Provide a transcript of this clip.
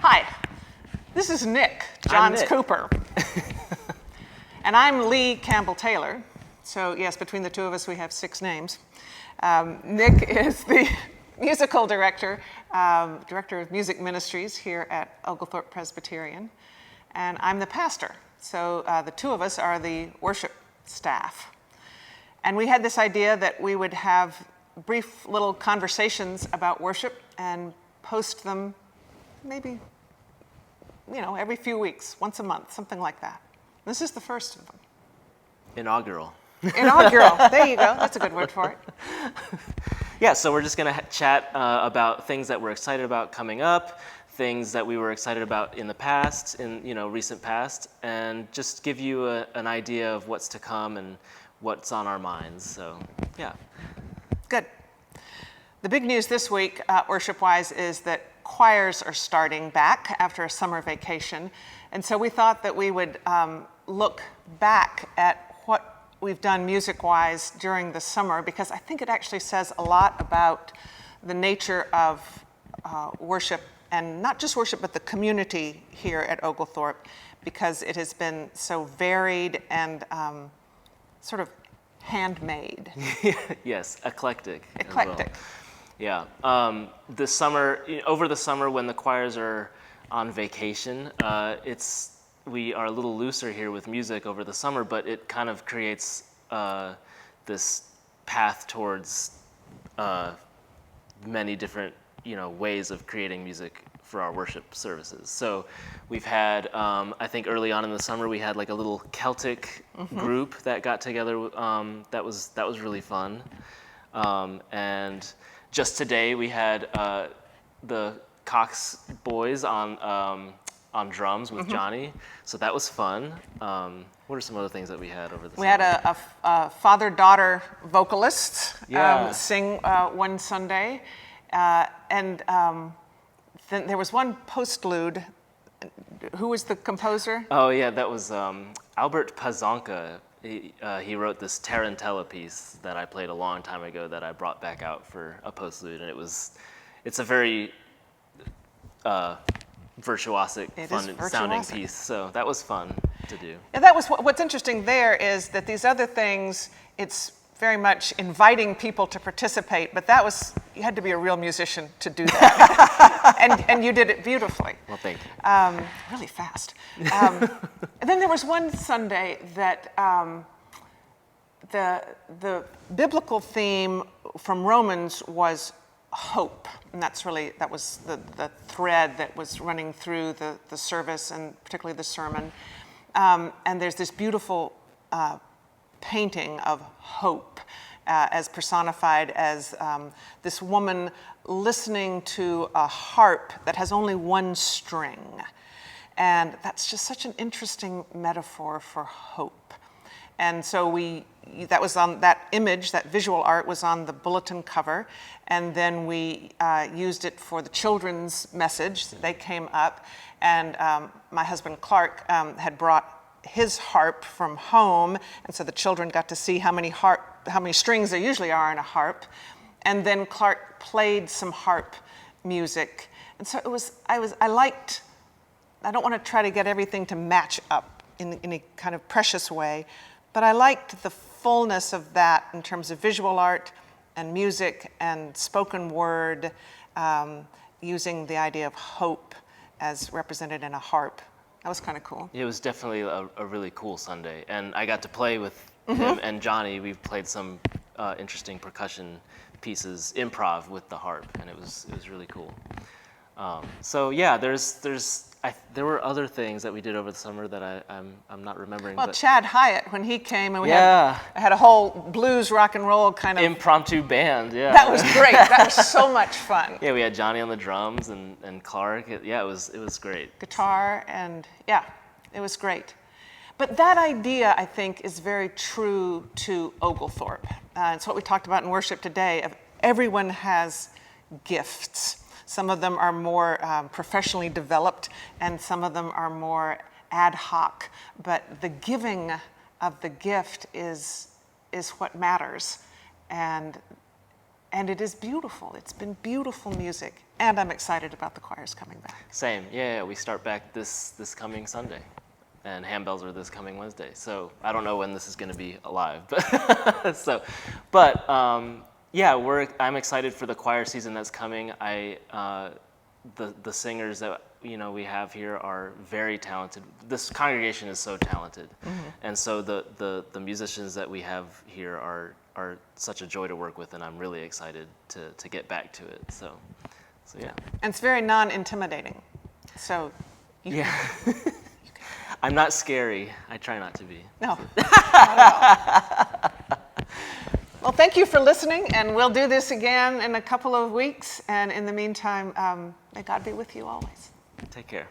Hi, this is Nick Johns Cooper. And I'm Leigh Campbell-Taylor. So yes, between the two of us, we have 6 names. Nick is the musical director, director of music ministries here at Oglethorpe Presbyterian. And I'm the pastor. So the two of us are the worship staff. And we had this idea that we would have brief little conversations about worship and post them maybe, every few weeks, once a month, something like that. This is the first of them. Inaugural. Inaugural. There you go. That's a good word for it. Yeah, so we're just going to chat about things that we're excited about coming up, things that we were excited about in the past, in recent past, and just give you an idea of what's to come and what's on our minds. So, yeah. Good. The big news this week, worship-wise, is that choirs are starting back after a summer vacation. And so we thought that we would look back at what we've done music-wise during the summer, because I think it actually says a lot about the nature of worship, and not just worship, but the community here at Oglethorpe, because it has been so varied and sort of handmade. Yes, eclectic. Eclectic. As well. Yeah. This summer, over the summer when the choirs are on vacation, we are a little looser here with music over the summer, but it kind of creates this path towards many different ways of creating music for our worship services. So we've had, I think early on in the summer, we had like a little Celtic group that got together. That was really fun. And just today we had the Cox boys on drums with Johnny, so that was fun. What are some other things that we had over the summer? We had a father-daughter vocalist sing one Sunday, and then there was one postlude. Who was the composer? Oh yeah, that was Albert Pazonka. He wrote this Tarantella piece that I played a long time ago that I brought back out for a postlude, and it's a very virtuosic, fun-sounding piece. So that was fun to do. And that was what's interesting there is that these other things, it's very much inviting people to participate, but you had to be a real musician to do that. and you did it beautifully. Well, thank you. Really fast. And then there was one Sunday that the biblical theme from Romans was hope, and that was the thread that was running through the service, and particularly the sermon. And there's this beautiful painting of hope as personified as this woman listening to a harp that has only one string. And that's just such an interesting metaphor for hope. And so that was on that image, that visual art was on the bulletin cover, and then we used it for the children's message. They came up, and my husband Clark had brought his harp from home, and so the children got to see how many strings there usually are in a harp. And then Clark played some harp music, and so I don't want to try to get everything to match up in a kind of precious way, but I liked the fullness of that in terms of visual art and music and spoken word, using the idea of hope as represented in a harp. That was kind of cool. It was definitely a really cool Sunday, and I got to play with him and Johnny. We've played some interesting percussion pieces, improv with the harp, and it was really cool. So yeah, there were other things that we did over the summer that I'm not remembering. Well, but Chad Hyatt, when he came, and I had a whole blues rock and roll kind of impromptu band. Yeah, that was great. That was so much fun. Yeah, we had Johnny on the drums and Clark. It was great. Guitar, and it was great. But that idea, I think, is very true to Oglethorpe. It's what we talked about in worship today. Everyone has gifts. Some of them are more professionally developed, and some of them are more ad hoc. But the giving of the gift is what matters, and it is beautiful. It's been beautiful music And I'm excited about the choirs coming back. Same. Yeah, we start back this coming Sunday, and handbells are this coming Wednesday. So I don't know when this is going to be alive, but yeah, I'm excited for the choir season that's coming. The singers that we have here are very talented. This congregation is so talented, and so the musicians that we have here are such a joy to work with, and I'm really excited to get back to it. So yeah. And it's very non-intimidating. So Yeah. I'm not scary. I try not to be. No. Not at all. Well, thank you for listening, and we'll do this again in a couple of weeks. And in the meantime, may God be with you always. Take care.